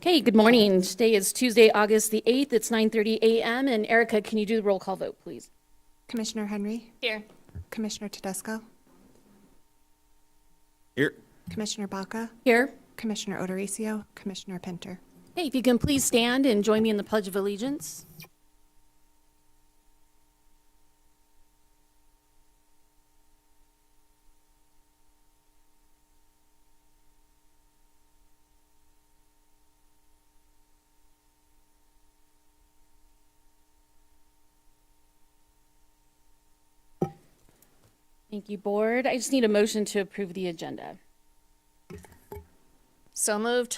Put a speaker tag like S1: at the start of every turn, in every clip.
S1: Okay, good morning. Today is Tuesday, August the 8th. It's 9:30 a.m. And Erica, can you do the roll call vote, please?
S2: Commissioner Henry,
S1: Here.
S2: Commissioner Tedesco,
S3: Here.
S2: Commissioner Baca,
S1: Here.
S2: Commissioner Odoricio, Commissioner Pinter.
S1: Hey, if you can please stand and join me in the Pledge of Allegiance. Thank you, Board. I just need a motion to approve the agenda.
S4: So moved.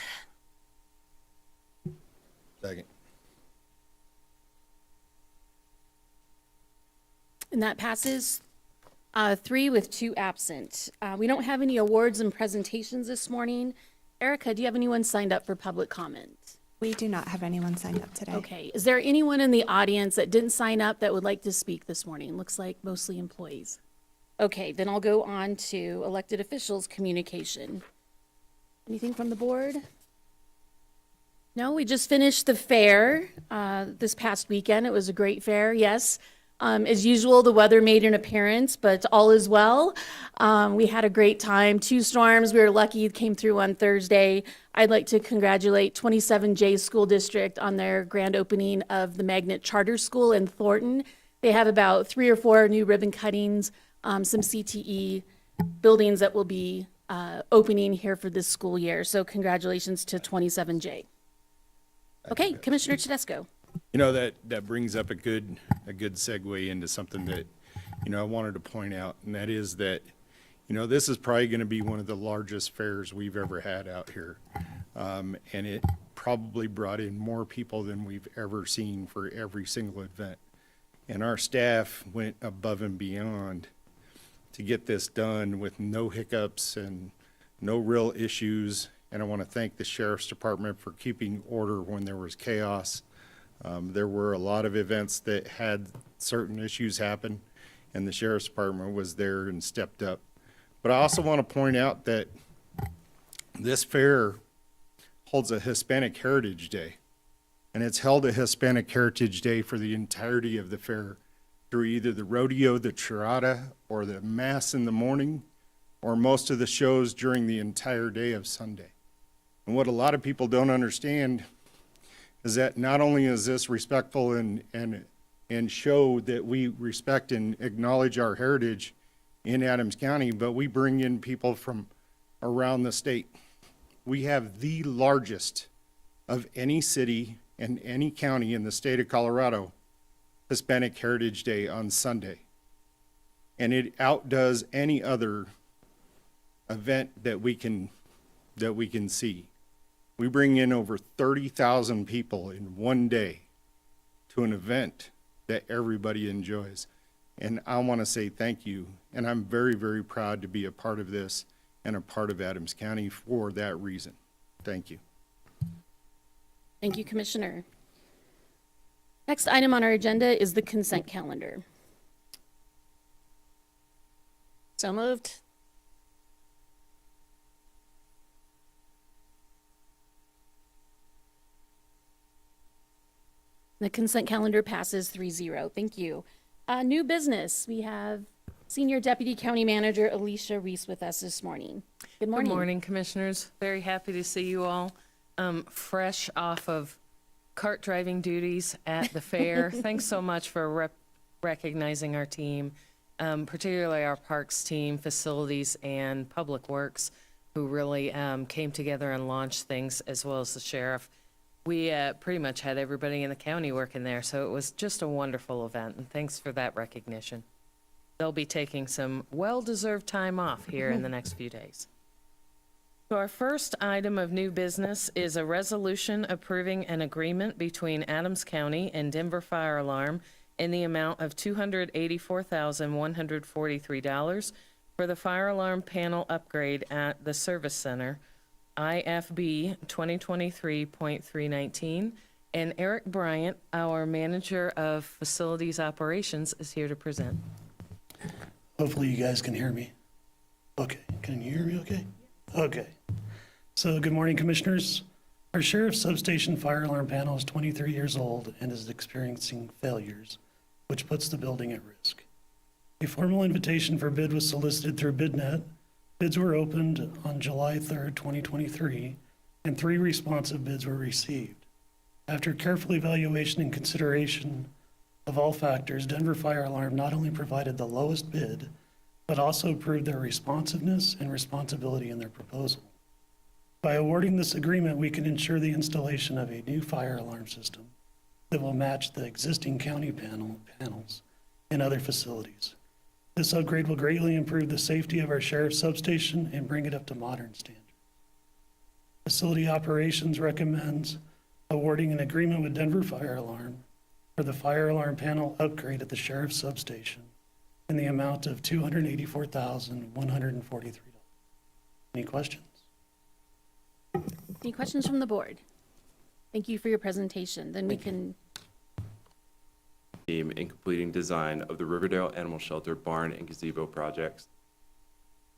S3: Second.
S1: And that passes 3 with 2 absent. We don't have any awards and presentations this morning. Erica, do you have anyone signed up for public comment?
S2: We do not have anyone signed up today.
S1: Okay, is there anyone in the audience that didn't sign up that would like to speak this morning? Looks like mostly employees. Okay, then I'll go on to elected officials communication. Anything from the board? No, we just finished the fair this past weekend. It was a great fair, yes. As usual, the weather made an appearance, but all is well. We had a great time. 2 storms. We were lucky it came through on Thursday. I'd like to congratulate 27J School District on their grand opening of the Magnet Charter School in Thornton. They have about 3 or 4 new ribbon cuttings, some CTE buildings that will be opening here for this school year. So congratulations to 27J. Okay, Commissioner Tedesco.
S3: You know, that brings up a good segue into something that, I wanted to point out, and that is that, this is probably going to be one of the largest fairs we've ever had out here. And it probably brought in more people than we've ever seen for every single event. And our staff went above and beyond to get this done with no hiccups and no real issues. And I want to thank the Sheriff's Department for keeping order when there was chaos. There were a lot of events that had certain issues happen, and the Sheriff's Department was there and stepped up. But I also want to point out that this fair holds a Hispanic Heritage Day, and it's held a Hispanic Heritage Day for the entirety of the fair through either the rodeo, the charada, or the mass in the morning, or most of the shows during the entire day of Sunday. And what a lot of people don't understand is that not only is this respectful and show that we respect and acknowledge our heritage in Adams County, but we bring in people from around the state. We have the largest of any city and any county in the state of Colorado Hispanic Heritage Day on Sunday. And it outdoes any other event that we can see. We bring in over 30,000 people in one day to an event that everybody enjoys. And I want to say thank you. And I'm very, very proud to be a part of this and a part of Adams County for that reason. Thank you.
S1: Thank you, Commissioner. Next item on our agenda is the consent calendar.
S4: So moved.
S1: The consent calendar passes 3-0. Thank you. New business. We have Senior Deputy County Manager Alicia Reese with us this morning. Good morning.
S5: Good morning, Commissioners. Very happy to see you all. Fresh off of cart driving duties at the fair. Thanks so much for recognizing our team, particularly our parks team, facilities, and public works, who really came together and launched things, as well as the sheriff. We pretty much had everybody in the county working there, so it was just a wonderful event, and thanks for that recognition. They'll be taking some well-deserved time off here in the next few days. So our first item of new business is a resolution approving an agreement between Adams County and Denver Fire Alarm in the amount of $284,143 for the fire alarm panel upgrade at the service center, IFB 2023.319, and Eric Bryant, our Manager of Facilities Operations, is here to present.
S6: Hopefully you guys can hear me. Okay, can you hear me okay? Okay. So good morning, Commissioners. Our sheriff's substation fire alarm panel is 23 years old and is experiencing failures, which puts the building at risk. A formal invitation for bid was solicited through BidNet. Bids were opened on July 3rd, 2023, and 3 responsive bids were received. After careful evaluation and consideration of all factors, Denver Fire Alarm not only provided the lowest bid, but also proved their responsiveness and responsibility in their proposal. By awarding this agreement, we can ensure the installation of a new fire alarm system that will match the existing county panels in other facilities. This upgrade will greatly improve the safety of our sheriff's substation and bring it up to modern standards. Facility Operations recommends awarding an agreement with Denver Fire Alarm for the fire alarm panel upgrade at the sheriff's substation in the amount of $284,143. Any questions?
S1: Any questions from the board? Thank you for your presentation. Then we can,
S7: Team in completing design of the Riverdale Animal Shelter barn and gazebo projects.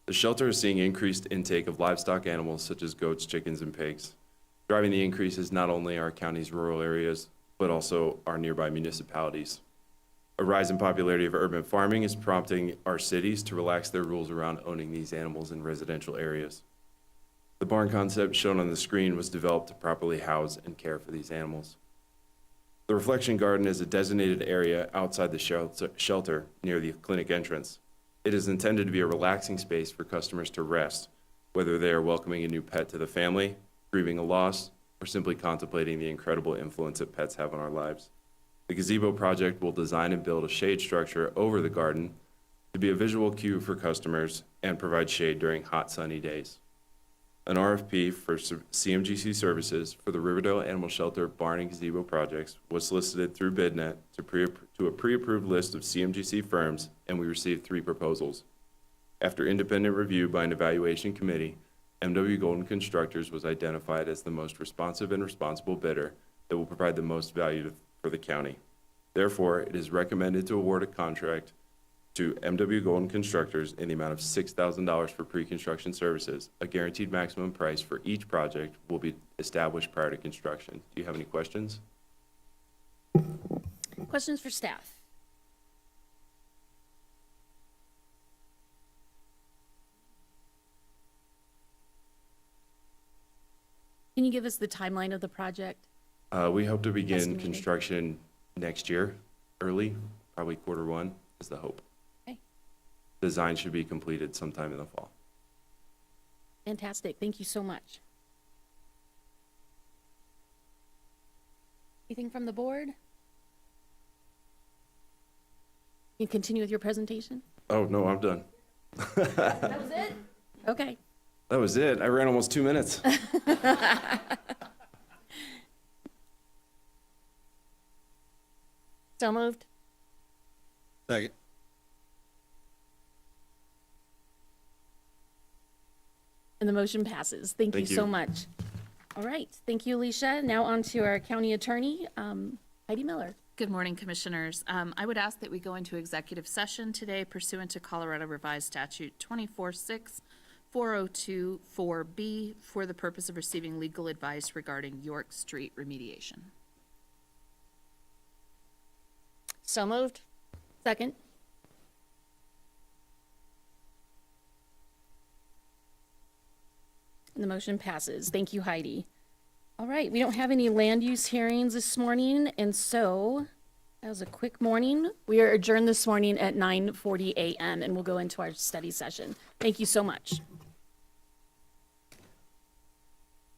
S7: The shelter is seeing increased intake of livestock animals such as goats, chickens, and pigs. Driving the increase is not only our county's rural areas, but also our nearby municipalities. A rise in popularity of urban farming is prompting our cities to relax their rules around owning these animals in residential areas. The barn concept shown on the screen was developed to properly house and care for these animals. The reflection garden is a designated area outside the shelter near the clinic entrance. It is intended to be a relaxing space for customers to rest, whether they are welcoming a new pet to the family, grieving a loss, or simply contemplating the incredible influence that pets have on our lives. The gazebo project will design and build a shade structure over the garden to be a visual cue for customers and provide shade during hot, sunny days. An RFP for CMGC services for the Riverdale Animal Shelter barn and gazebo projects was solicited through BidNet to a pre-approved list of CMGC firms, and we received 3 proposals. After independent review by an evaluation committee, MW Golden Constructors was identified as the most responsive and responsible bidder that will provide the most value for the county. Therefore, it is recommended to award a contract to MW Golden Constructors in the amount of $6,000 for pre-construction services. A guaranteed maximum price for each project will be established prior to construction. Do you have any questions?
S1: questions for staff? Can you give us the timeline of the project?
S7: We hope to begin
S1: Estimated.
S7: construction next year, early, probably Q1 is the hope.
S1: Okay.
S7: Design should be completed sometime in the fall.
S1: Fantastic, thank you so much. Anything from the board? You continue with your presentation?
S7: Oh, no, I'm done.
S1: That was it? Okay.
S7: That was it. I ran almost 2 minutes.
S4: So moved.
S3: Second.
S1: And the motion passes. Thank you
S7: Thank
S1: so
S7: you.
S1: much. All right, thank you, Alicia. Now on to our county attorney, Heidi Miller.
S8: Good morning, Commissioners. I would ask that we go into executive session today pursuant to Colorado Revised Statute 246402-4B for the purpose of receiving legal advice regarding York Street remediation.
S4: So moved.
S1: Second. And the motion passes. Thank you, Heidi. All right, we don't have any land use hearings this morning, and so that was a quick morning. We are adjourned this morning at 9:40 a.m., and we'll go into our study session. Thank you so much.